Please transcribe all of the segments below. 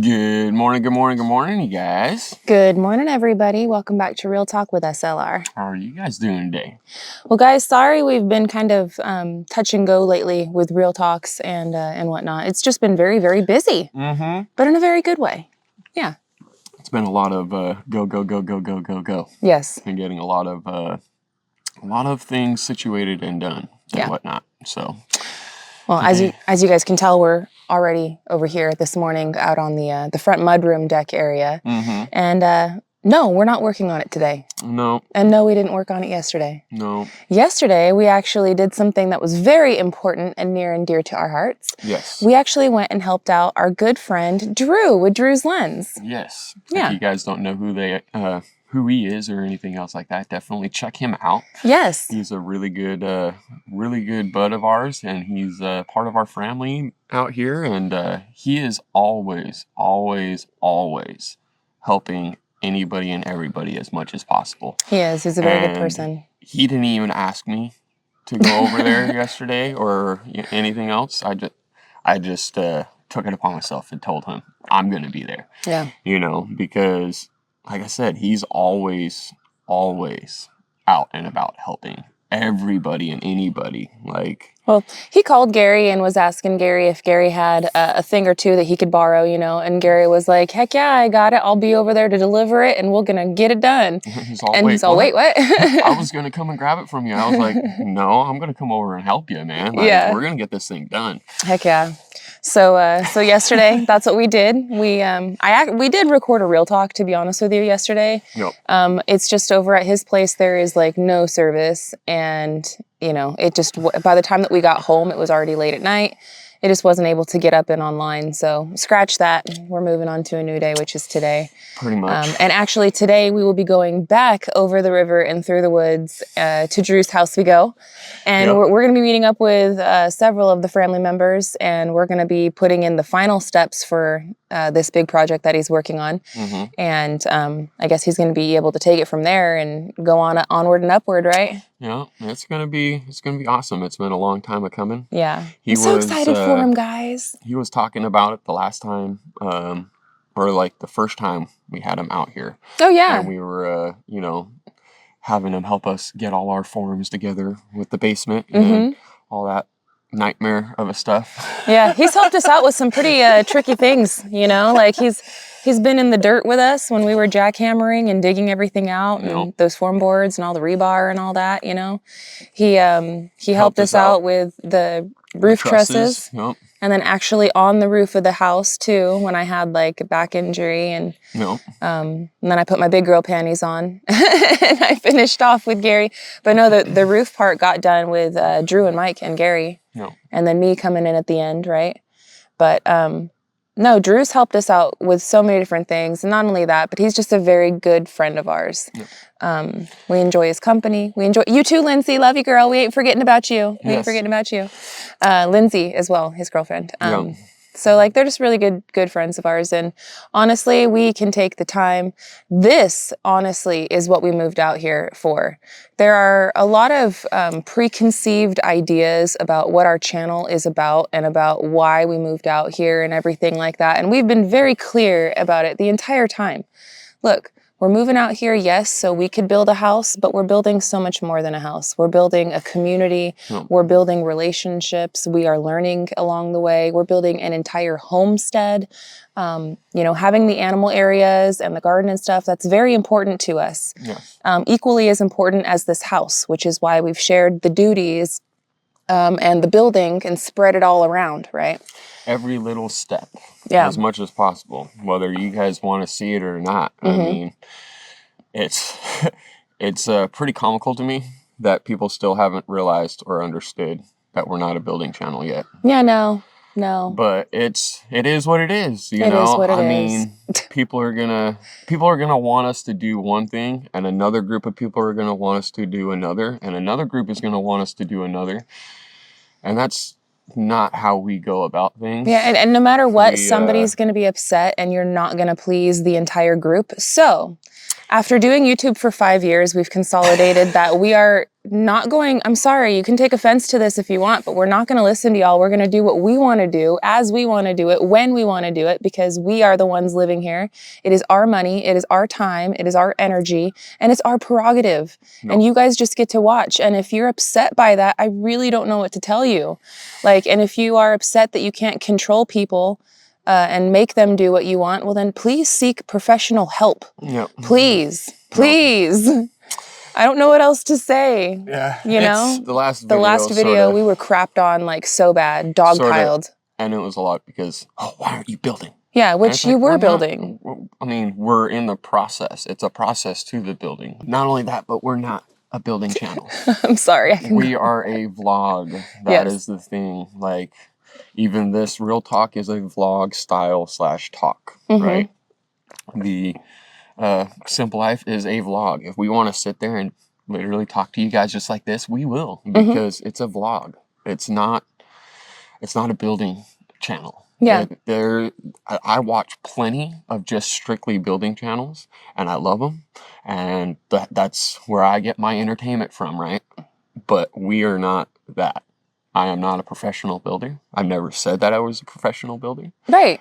Good morning, you guys. Good morning, everybody. Welcome back to Real Talk with SLR. How are you guys doing today? Well, guys, sorry we've been kind of touch and go lately with Real Talks and whatnot. It's just been very, very busy, but in a very good way. Yeah. It's been a lot of go. Yes. And getting a lot of things situated and done and whatnot. So. Well, as you guys can tell, we're already over here this morning out on the front mudroom deck area. And no, we're not working on it today. No. And no, we didn't work on it yesterday. No. Yesterday, we actually did something that was very important and near and dear to our hearts. Yes. We actually went and helped out our good friend Drew with Drew's Lens. Yes. Yeah. If you guys don't know who he is or anything else like that, definitely check him out. Yes. He's a really good bud of ours, and he's part of our family out here, and he is always helping anybody and everybody as much as possible. He is. He's a very good person. He didn't even ask me to go over there yesterday or anything else. I just took it upon myself and told him I'm going to be there. Yeah. Because like I said, he's always out and about helping everybody and anybody. Well, he called Gary and was asking Gary if Gary had a thing or two that he could borrow, and Gary was like, heck yeah, I got it. I'll be over there to deliver it and we're going to get it done. He's all, wait, what? I was going to come and grab it from you. I was like, no, I'm going to come over and help you, man. We're going to get this thing done. Heck yeah. So yesterday, that's what we did. We did record a Real Talk, to be honest with you, yesterday. Yep. It's just over at his place, there is no service. And, it just, by the time that we got home, it was already late at night. It just wasn't able to get up and online. So scratch that. We're moving on to a new day, which is today. Pretty much. And actually today we will be going back over the river and through the woods to Drew's house we go. And we're going to be meeting up with several of the family members, and we're going to be putting in the final steps for this big project that he's working on. And I guess he's going to be able to take it from there and go on onward and upward, right? Yeah, it's gonna be awesome. It's been a long time coming. Yeah, I'm so excited for him, guys. He was talking about it the last time, or the first time we had him out here. Oh yeah. And we were, having him help us get all our forms together with the basement and all that nightmare of a stuff. Yeah, he's helped us out with some pretty tricky things. He's been in the dirt with us when we were jackhammering and digging everything out, and those form boards and all the rebar and all that. He helped us out with the roof trusses. Yep. And then actually on the roof of the house too, when I had a back injury, and and then I put my big girl panties on and I finished off with Gary. But no, the roof part got done with Drew and Mike and Gary, and then me coming in at the end, right? But no, Drew's helped us out with so many different things. And not only that, but he's just a very good friend of ours. We enjoy his company. We enjoy you too, Lindsay. Love you, girl. We ain't forgetting about you. We ain't forgetting about you. Lindsay as well, his girlfriend. So they're just really good friends of ours. And honestly, we can take the time. This honestly is what we moved out here for. There are a lot of preconceived ideas about what our channel is about and about why we moved out here and everything like that. And we've been very clear about it the entire time. Look, we're moving out here, yes, so we could build a house, but we're building so much more than a house. We're building a community. We're building relationships. We are learning along the way. We're building an entire homestead. Having the animal areas and the garden and stuff, that's very important to us. Yes. Equally as important as this house, which is why we've shared the duties and the building and spread it all around, right? Every little step, as much as possible, whether you guys want to see it or not. I mean, it's pretty comical to me that people still haven't realized or understood that we're not a building channel yet. Yeah, no. But it is what it is. It is what it is. I mean, people are gonna want us to do one thing, and another group of people are gonna want us to do another, and another group is gonna want us to do another, and that's not how we go about things. Yeah, and no matter what, somebody's going to be upset and you're not going to please the entire group. So after doing YouTube for 5 years, we've consolidated that we are not going, I'm sorry, you can take offense to this if you want, but we're not going to listen to y'all. We're going to do what we want to do, as we want to do it, when we want to do it, because we are the ones living here. It is our money. It is our time. It is our energy, and it's our prerogative. No. And you guys just get to watch. And if you're upset by that, I really don't know what to tell you. Like, and if you are upset that you can't control people and make them do what you want, well, then please seek professional help. Yep. Please. Nope. I don't know what else to say. Yeah. You know? The last video we were crapped on like so bad, dogpiled. And it was a lot because, why aren't you building? Yeah, which you were building. I mean, we're in the process. It's a process to the building. Not only that, but we're not a building channel. I'm sorry. We are a vlog. That is the thing. Like, even this Real Talk is a vlog style / talk, right? The Simple Life is a vlog. If we want to sit there and literally talk to you guys just like this, we will, because it's a vlog. It's not a building channel. Yeah. I watch plenty of just strictly building channels, and I love them, and that's where I get my entertainment from, right? But we are not that. I am not a professional builder. I've never said that I was a professional builder. Right.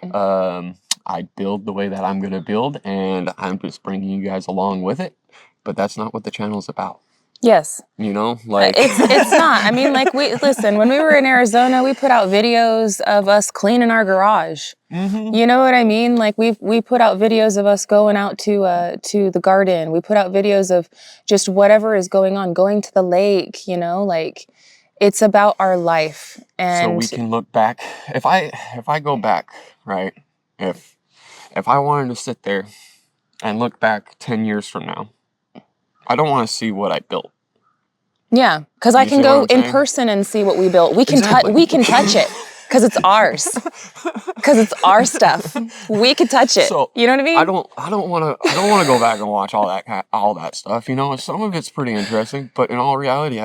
I build the way that I'm going to build, and I'm just bringing you guys along with it. But that's not what the channel is about. Yes. You know, like it's not. I mean, like listen, when we were in Arizona, we put out videos of us cleaning our garage. You know what I mean? Like we put out videos of us going out to the garden. We put out videos of just whatever is going on, going to the lake, you know, like it's about our life. And so we can look back. If I go back, right? If I wanted to sit there and look back 10 years from now, I don't want to see what I built. Yeah, because I can go in person and see what we built. We can we can touch it because it's ours. Because it's our stuff. We can touch it. So, you know what I mean? I don't want to go back and watch all that stuff. You know, some of it's pretty interesting, but in all reality,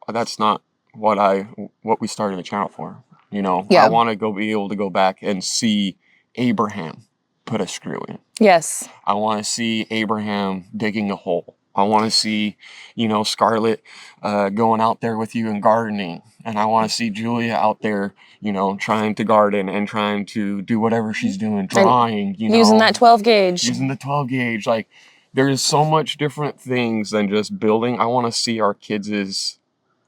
that's not what we started the channel for. You know, I want to be able to go back and see Abraham put a screw in. Yes. I want to see Abraham digging a hole. I want to see, Scarlett going out there with you and gardening. And I want to see Julia out there, trying to garden and trying to do whatever she's doing, drawing, using that 12 gauge. Using the 12 gauge. Like, there's so much different things than just building. I want to see our kids'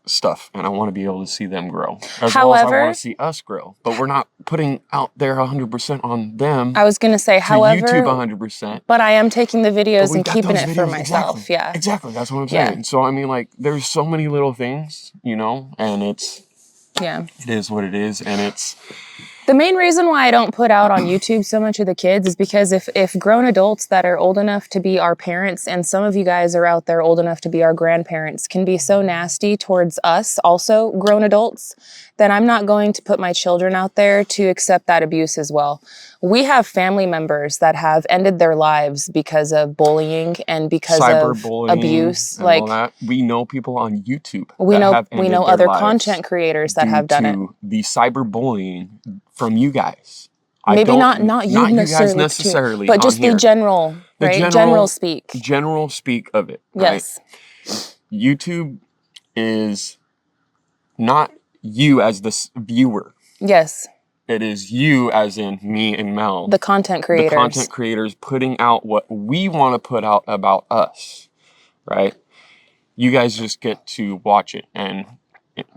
stuff, and I want to be able to see them grow. As well as I want to see us grow. But we're not putting out there 100% on them. I was going to say, however, YouTube 100%. But I am taking the videos and keeping it for myself. Exactly. Yeah. Exactly. That's what I'm saying. Yeah. So, I mean, like, there's so many little things, and it is what it is, and it's... The main reason why I don't put out on YouTube so much of the kids is because if grown adults that are old enough to be our parents, and some of you guys are out there old enough to be our grandparents, can be so nasty towards us, also grown adults, then I'm not going to put my children out there to accept that abuse as well. We have family members that have ended their lives because of bullying and because of abuse. Like all that. We know people on YouTube. We know other content creators that have done it. The cyberbullying from you guys. Maybe not you necessarily, but just the general, right? General speak. General speak of it. Right? Yes. YouTube is not you as the viewer. Yes. It is you as in me and Mel. The content creators. The content creators putting out what we want to put out about us, right? You guys just get to watch it and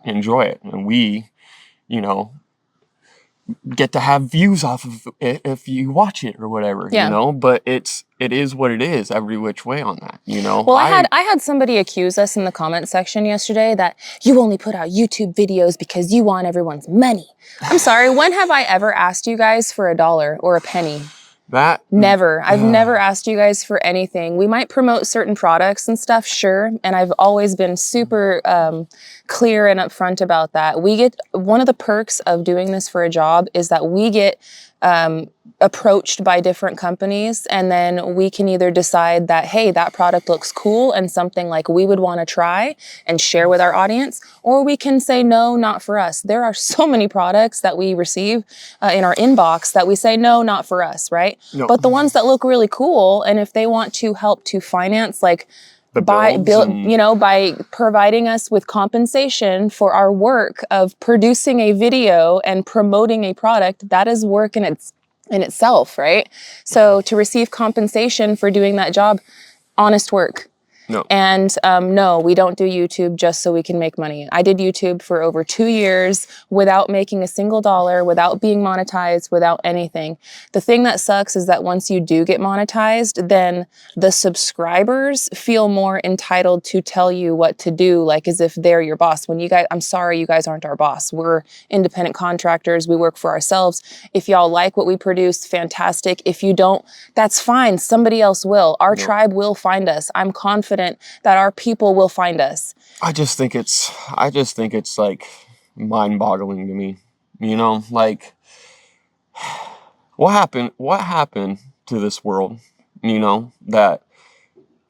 enjoy it. And we, get to have views off of it if you watch it or whatever, but it is what it is every which way on that, Well, I had somebody accuse us in the comment section yesterday that you only put out YouTube videos because you want everyone's money. I'm sorry, when have I ever asked you guys for $1 or a penny? Never. I've never asked you guys for anything. We might promote certain products and stuff, sure. And I've always been super clear and upfront about that. One of the perks of doing this for a job is that we get approached by different companies, and then we can either decide that, hey, that product looks cool and something like we would want to try and share with our audience, or we can say, no, not for us. There are so many products that we receive in our inbox that we say, no, not for us, right? No. But the ones that look really cool, and if they want to help to finance, like, by providing us with compensation for our work of producing a video and promoting a product. That is work in itself, right? So to receive compensation for doing that job, honest work. No. And no, we don't do YouTube just so we can make money. I did YouTube for over 2 years without making a single dollar, without being monetized, without anything. The thing that sucks is that once you do get monetized, then the subscribers feel more entitled to tell you what to do, like as if they're your boss. When you guys, I'm sorry, you guys aren't our boss. We're independent contractors. We work for ourselves. If y'all like what we produce, fantastic. If you don't, that's fine. Somebody else will. Our tribe will find us. I'm confident that our people will find us. I just think it's like mind-boggling to me. You know, like what happened to this world, you know, that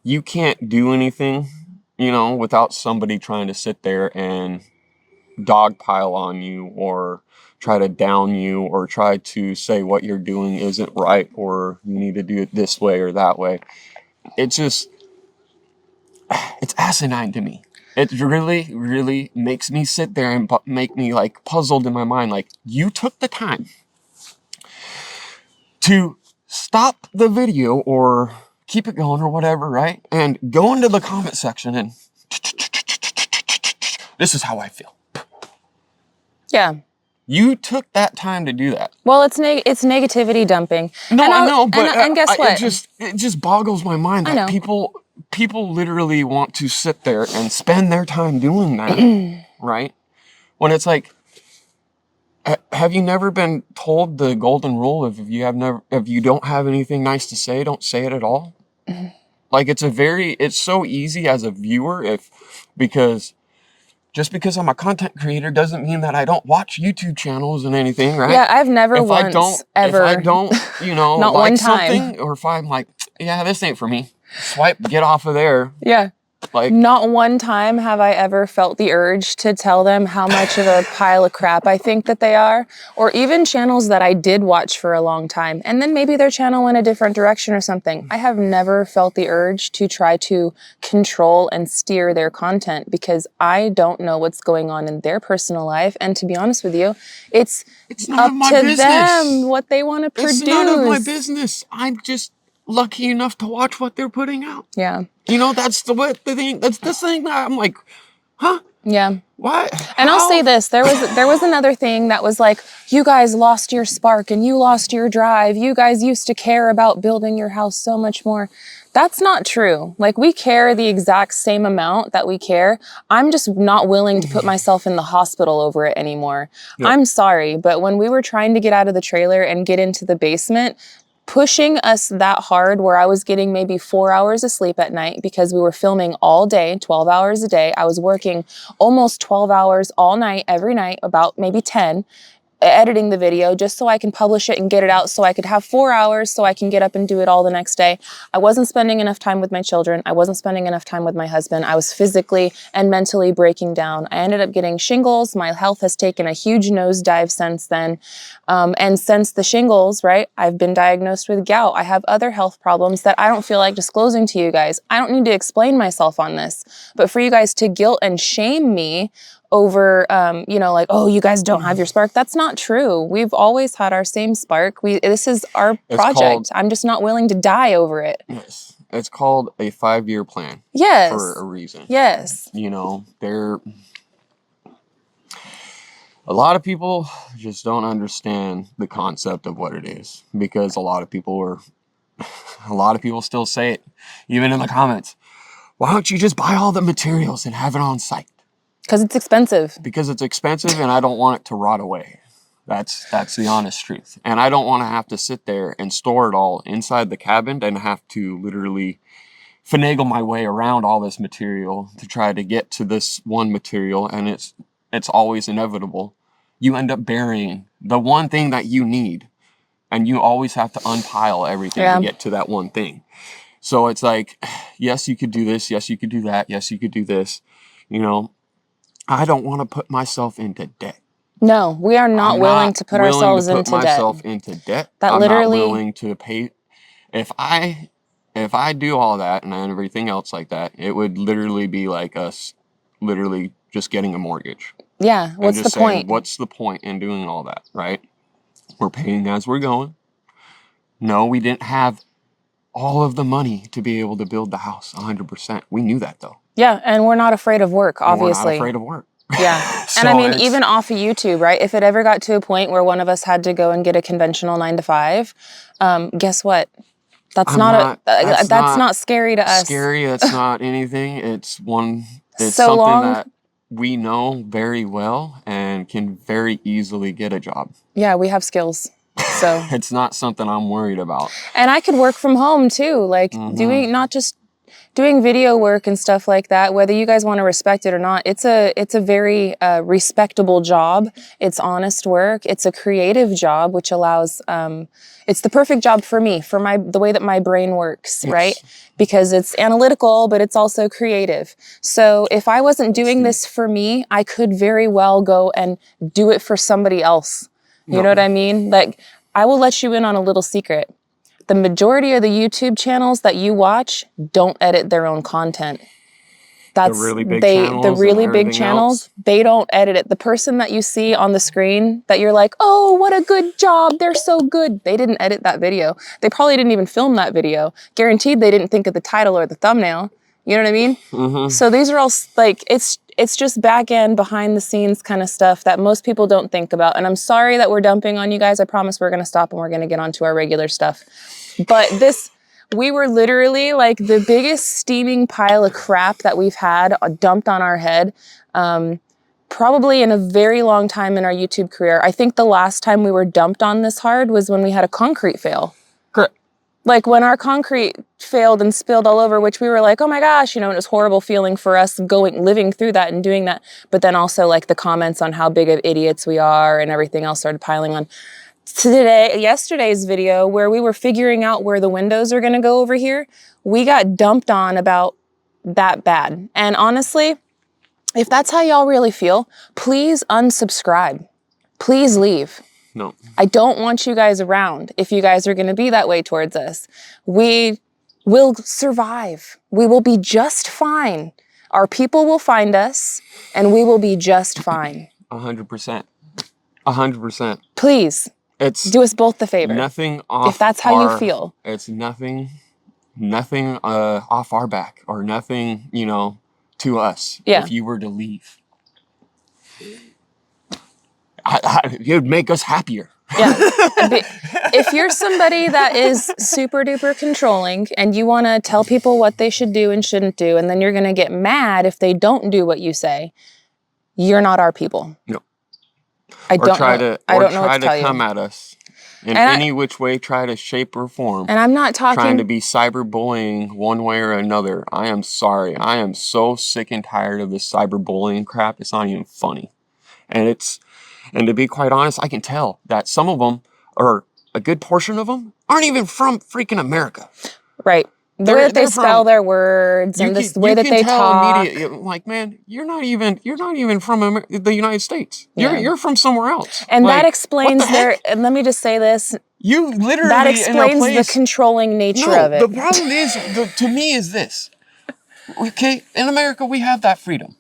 you can't do anything, you know, without somebody trying to sit there and dogpile on you or try to down you or try to say what you're doing isn't right or you need to do it this way or that way. It's asinine to me. It really, really makes me sit there and make me like puzzled in my mind. Like, you took the time to stop the video or keep it going or whatever, right? And go into the comment section and this is how I feel. Yeah. You took that time to do that. Well, it's negativity dumping. No, I know, but and guess what? It just boggles my mind that people literally want to sit there and spend their time doing that, right? When it's like, have you never been told the golden rule of if you don't have anything nice to say, don't say it at all? Like it's so easy as a viewer because I'm a content creator doesn't mean that I don't watch YouTube channels and anything, right? Yeah, I've never If I don't, you know, not like one time. something, or if I'm like, yeah, this ain't for me, swipe, get off of there. Yeah. Like, not one time have I ever felt the urge to tell them how much of a pile of crap I think that they are, or even channels that I did watch for a long time, and then maybe their channel went a different direction or something. I have never felt the urge to try to control and steer their content because I don't know what's going on in their personal life, and to be honest with you, it's up to them what they want to produce. It's none of my business. I'm just lucky enough to watch what they're putting out. Yeah. You know, that's the thing that I'm like, huh? Yeah. What? And I'll say this, there was another thing that was like, you guys lost your spark and you lost your drive. You guys used to care about building your house so much more. That's not true. Like, we care the exact same amount that we care. I'm just not willing to put myself in the hospital over it anymore. Yep. I'm sorry, but when we were trying to get out of the trailer and get into the basement, pushing us that hard where I was getting maybe 4 hours of sleep at night because we were filming all day, 12 hours a day. I was working almost 12 hours all night, every night, about maybe 10, editing the video just so I can publish it and get it out so I could have 4 hours so I can get up and do it all the next day. I wasn't spending enough time with my children. I wasn't spending enough time with my husband. I was physically and mentally breaking down. I ended up getting shingles. My health has taken a huge nosedive since then. And since the shingles, right, I've been diagnosed with gout. I have other health problems that I don't feel like disclosing to you guys. I don't need to explain myself on this, but for you guys to guilt and shame me over, you know, like, oh, you guys don't have your spark. That's not true. We've always had our same spark. This is our project. I'm just not willing to die over it. Yes. It's called a 5-year plan. Yes. For a reason. Yes. You know, a lot of people just don't understand the concept of what it is, because a lot of people still say it, even in the comments. Why don't you just buy all the materials and have it on site? Because it's expensive. Because it's expensive, and I don't want it to rot away. That's the honest truth. And I don't want to have to sit there and store it all inside the cabin and have to literally finagle my way around all this material to try to get to this one material, and it's always inevitable. You end up burying the one thing that you need, and you always have to unpile everything to get to that one thing. So it's like, yes, you could do this. Yes, you could do that. Yes, you could do this. You know, I don't want to put myself into debt. No, we are not willing to put ourselves into debt. That I'm literally, not willing to pay. If I if I do all that and everything else like that, it would literally be like us literally just getting a mortgage. Yeah, what's the point? What's the point in doing all that, right? We're paying as we're going. No, we didn't have all of the money to be able to build the house 100%. We knew that, though. Yeah, and we're not afraid of work, obviously. We're not afraid of work. Yeah. And I mean, even off of YouTube, right? If it ever got to a point where one of us had to go and get a conventional 9-to-5, guess what? That's not scary to us. Scary, that's not anything. It's something that we know very well and can very easily get a job. Yeah, we have skills. So it's not something I'm worried about. And I could work from home too, like doing video work and stuff like that, whether you guys want to respect it or not. It's a very respectable job. It's honest work. It's a creative job, which allows, it's the perfect job for me, for the way that my brain works, right? Because it's analytical, but it's also creative. So if I wasn't doing this for me, I could very well go and do it for somebody else. You know what I mean? Like, I will let you in on a little secret. The majority of the YouTube channels that you watch don't edit their own content. That's the really big channels, they don't edit it. The person that you see on the screen that you're like, oh, what a good job, they're so good. They didn't edit that video. They probably didn't even film that video. Guaranteed they didn't think of the title or the thumbnail. You know what I mean? Mm-hmm. So these are all like, it's just back end, behind the scenes kind of stuff that most people don't think about. And I'm sorry that we're dumping on you guys. I promise we're going to stop and we're going to get onto our regular stuff. But we were literally like the biggest steaming pile of crap that we've had dumped on our head, probably in a very long time in our YouTube career. I think the last time we were dumped on this hard was when we had a concrete fail. Correct. Like when our concrete failed and spilled all over, which we were like, oh my gosh, you know, it was a horrible feeling for us living through that and doing that. But then also like the comments on how big of idiots we are and everything else started piling on. Yesterday's video where we were figuring out where the windows are going to go over here, we got dumped on about that bad. And honestly, if that's how y'all really feel, please unsubscribe. Please leave. No. I don't want you guys around if you guys are going to be that way towards us. We will survive. We will be just fine. Our people will find us, and we will be just fine. 100%. 100%. Please, do us both the favor. Nothing off if that's how you feel. It's nothing off our back or nothing, you know, to us. Yeah. If you were to leave. It would make us happier. Yeah. If you're somebody that is super duper controlling and you want to tell people what they should do and shouldn't do, and then you're going to get mad if they don't do what you say, you're not our people. No. I don't know what to tell you. Come at us in any which way, try to shape or form. And I'm not trying to be cyberbullying one way or another. I am sorry. I am so sick and tired of this cyberbullying crap. It's not even funny. And to be quite honest, I can tell that some of them, or a good portion of them, aren't even from freaking America. Right. The way that they spell their words and the way that they talk. Like, man, you're not even from the United States. You're from somewhere else. And that explains and let me just say this. You literally that explains the controlling nature of it. The problem is, to me, is this. Okay, in America, we have that freedom.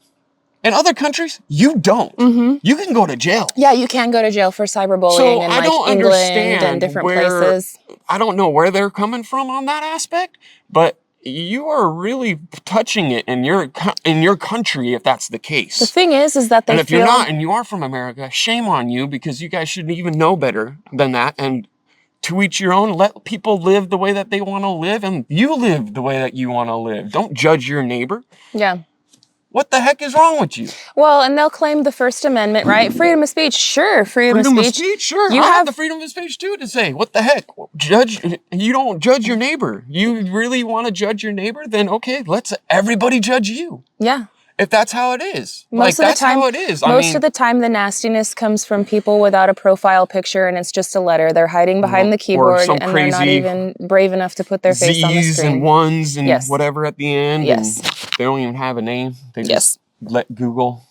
In other countries, you don't. Mm-hmm. You can go to jail. Yeah, you can go to jail for cyberbullying in like England and different places. I don't know where they're coming from on that aspect, but you are really touching it in your country if that's the case. The thing is that they and if you're not and you are from America, shame on you because you guys shouldn't even know better than that. And to each your own, let people live the way that they want to live, and you live the way that you want to live. Don't judge your neighbor. Yeah. What the heck is wrong with you? Well, and they'll claim the First Amendment, right? Freedom of speech, sure. Freedom of speech, sure. You have the freedom of speech too to say, what the heck? You don't judge your neighbor. You really want to judge your neighbor? Then okay, let's everybody judge you. Yeah. If that's how it is. Most of the time, the nastiness comes from people without a profile picture and it's just a letter. They're hiding behind the keyboard and they're not even brave enough to put their face on the screen. Z's and ones and whatever at the end. Yes. And they don't even have a name. They just let Google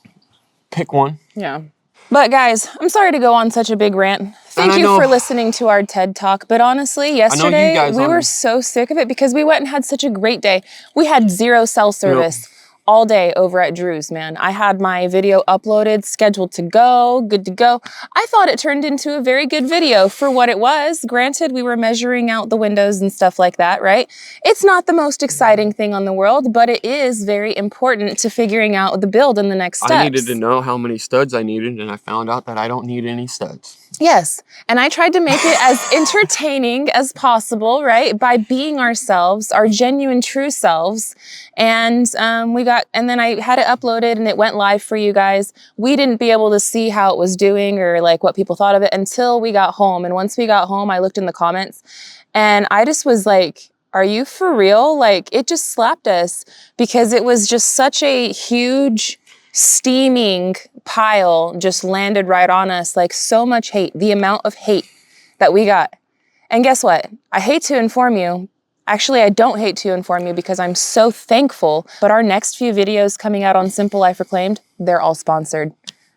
pick one. Yeah. But guys, I'm sorry to go on such a big rant. Thank you for listening to our TED Talk. But honestly, yesterday we were so sick of it because we went and had such a great day. We had 0 cell service all day over at Drew's, man. I had my video uploaded, scheduled to go, good to go. I thought it turned into a very good video for what it was. Granted, we were measuring out the windows and stuff like that, right? It's not the most exciting thing on the world, but it is very important to figuring out the build and the next steps. I needed to know how many studs I needed, and I found out that I don't need any studs. Yes, and I tried to make it as entertaining as possible, right? By being ourselves, our genuine, true selves. And then I had it uploaded and it went live for you guys. We didn't be able to see how it was doing or like what people thought of it until we got home. And once we got home, I looked in the comments and I just was like, are you for real? Like, it just slapped us because it was just such a huge steaming pile just landed right on us. Like, so much hate, the amount of hate that we got. And guess what? I hate to inform you. Actually, I don't hate to inform you because I'm so thankful. But our next few videos coming out on Simple Life Reclaimed, they're all sponsored.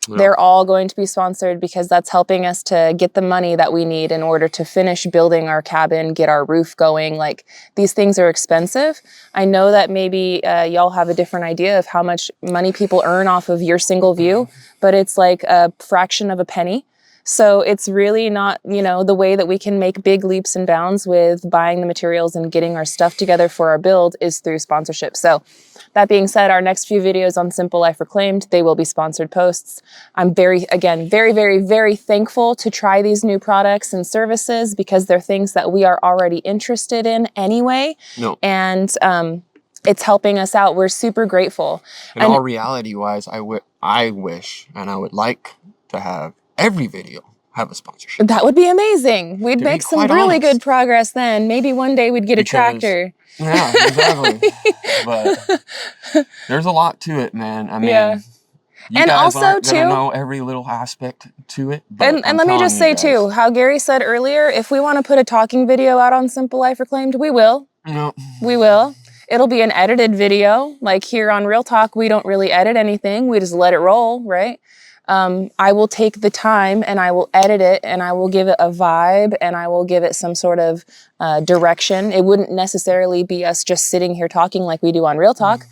Yeah. They're all going to be sponsored because that's helping us to get the money that we need in order to finish building our cabin, get our roof going. Like, these things are expensive. I know that maybe y'all have a different idea of how much money people earn off of your single view, but it's like a fraction of a penny. So it's really not, you know, the way that we can make big leaps and bounds with buying the materials and getting our stuff together for our build is through sponsorship. So that being said, our next few videos on Simple Life Reclaimed, they will be sponsored posts. I'm very, very thankful to try these new products and services because they're things that we are already interested in anyway. No. And it's helping us out. We're super grateful. And all reality-wise, I wish and I would like to have every video have a sponsorship. That would be amazing. We'd make some really good progress then. Maybe one day we'd get a tractor. Yeah, exactly. But there's a lot to it, man. I mean, you and guys also aren't too, gonna know every little aspect to it. And let me just say too, how Gary said earlier, if we want to put a talking video out on Simple Life Reclaimed, we will. No. We will. It'll be an edited video. Like here on Real Talk, we don't really edit anything. We just let it roll, right? I will take the time and I will edit it and I will give it a vibe and I will give it some sort of direction. It wouldn't necessarily be us just sitting here talking like we do on Real Talk.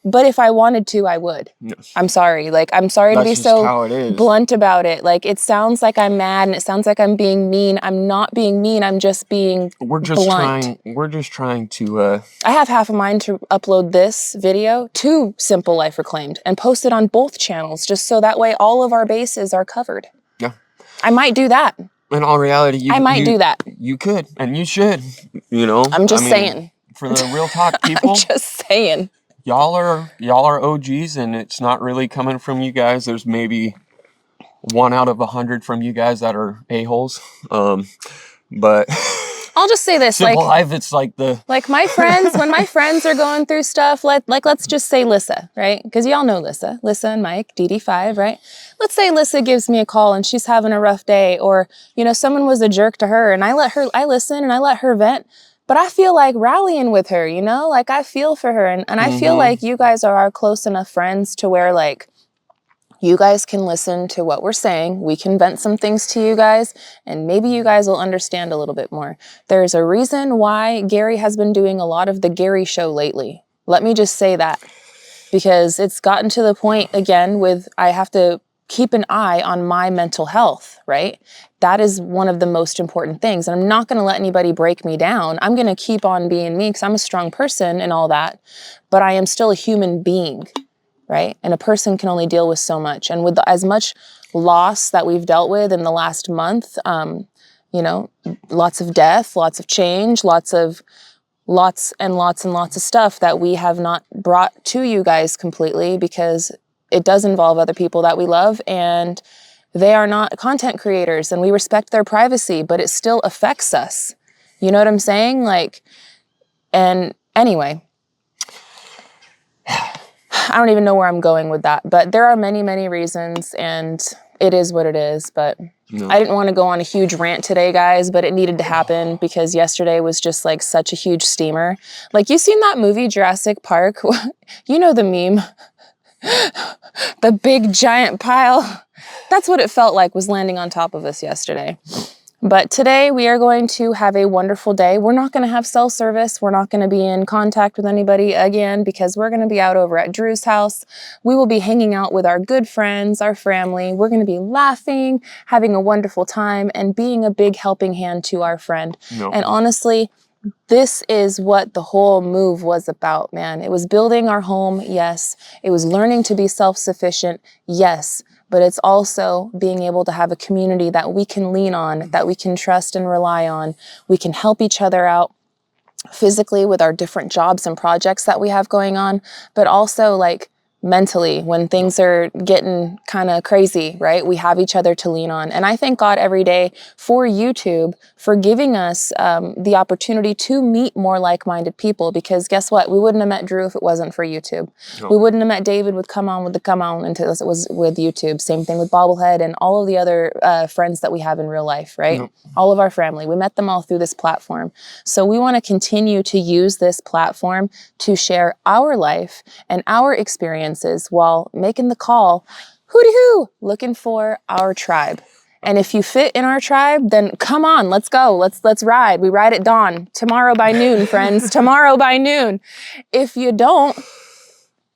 But if I wanted to, I would. Yes. I'm sorry. Like, I'm sorry to be so blunt about it. Like, it sounds like I'm mad and it sounds like I'm being mean. I'm not being mean. I'm just being blunt. We're just trying to... I have half a mind to upload this video to Simple Life Reclaimed and post it on both channels just so that way all of our bases are covered. Yeah. I might do that. In all reality, I might do that. You could and you should, you know. I'm just saying. For the Real Talk people. I'm just saying. Y'all are OGs, and it's not really coming from you guys. There's maybe 1 out of 100 from you guys that are a-holes. But I'll just say this: Simple Life, it's like my friends. When my friends are going through stuff, let's just say Lissa, right? Because y'all know Lissa and Mike, DD5, right? Let's say Lissa gives me a call and she's having a rough day, or you know someone was a jerk to her, and I listen and I let her vent. But I feel like rallying with her, you know? Like, I feel for her. And I feel like you guys are our close enough friends to where, like, you guys can listen to what we're saying. We can vent some things to you guys. And maybe you guys will understand a little bit more. There's a reason why Gary has been doing a lot of the Gary Show lately. Let me just say that. Because it's gotten to the point, again, with I have to keep an eye on my mental health, right? That is one of the most important things. And I'm not going to let anybody break me down. I'm going to keep on being me because I'm a strong person and all that. But I am still a human being, right? And a person can only deal with so much. And with as much loss that we've dealt with in the last month, you know, lots of death, lots of change, lots and lots of stuff that we have not brought to you guys completely because it does involve other people that we love and they are not content creators and we respect their privacy, but it still affects us. You know what I'm saying? Like, and anyway, I don't even know where I'm going with that, but there are many, many reasons and it is what it is. But I didn't want to go on a huge rant today, guys, but it needed to happen because yesterday was just like such a huge steamer. Like, you seen that movie Jurassic Park? You know the meme. The big giant pile That's what it felt like, was landing on top of us yesterday. But today we are going to have a wonderful day. We're not going to have cell service. We're not going to be in contact with anybody again because we're going to be out over at Drew's house. We will be hanging out with our good friends, our family. We're going to be laughing, having a wonderful time, and being a big helping hand to our friend. Nope. And honestly, this is what the whole move was about, man. It was building our home, yes. It was learning to be self-sufficient, yes. But it's also being able to have a community that we can lean on, that we can trust and rely on. We can help each other out physically with our different jobs and projects that we have going on, but also like mentally when things are getting kind of crazy, right? We have each other to lean on. And I thank God every day for YouTube for giving us the opportunity to meet more like-minded people, because guess what? We wouldn't have met Drew if it wasn't for YouTube. No. We wouldn't have met David with Come On until it was with YouTube. Same thing with Bobblehead and all of the other friends that we have in real life, right? No. All of our family. We met them all through this platform. So we want to continue to use this platform to share our life and our experiences while making the call, hooty-hoo, looking for our tribe. And if you fit in our tribe, then come on, let's go. Let's ride. We ride at dawn. Tomorrow by noon, friends. Tomorrow by noon. If you don't,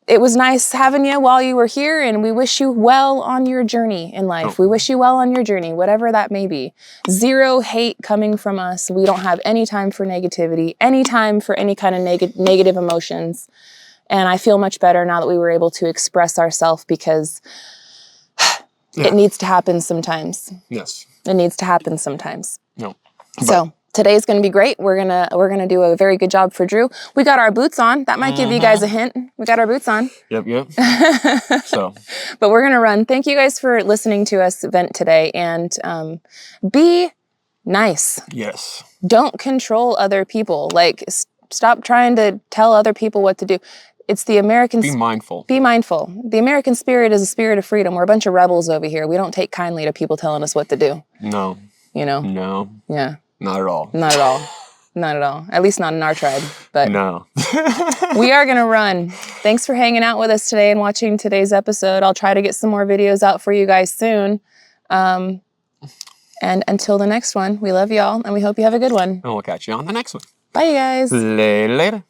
it was nice having you while you were here, and we wish you well on your journey in life. We wish you well on your journey, whatever that may be. Zero hate coming from us. We don't have any time for negativity, any time for any kind of negative emotions. And I feel much better now that we were able to express ourselves, because it needs to happen sometimes. Yes. It needs to happen sometimes. No. So today's going to be great. We're gonna do a very good job for Drew. We got our boots on. That might give you guys a hint. We got our boots on. Yep. So. But we're gonna run. Thank you guys for listening to us vent today, and be nice. Yes. Don't control other people. Like, stop trying to tell other people what to do. It's the American... Be mindful. Be mindful. The American spirit is a spirit of freedom. We're a bunch of rebels over here. We don't take kindly to people telling us what to do. No. You know? No. Yeah. Not at all. Not at all. Not at all. At least not in our tribe. But no. We are going to run. Thanks for hanging out with us today and watching today's episode. I'll try to get some more videos out for you guys soon. And until the next one, we love y'all, and we hope you have a good one. And we'll catch you on the next one. Bye, you guys. Later.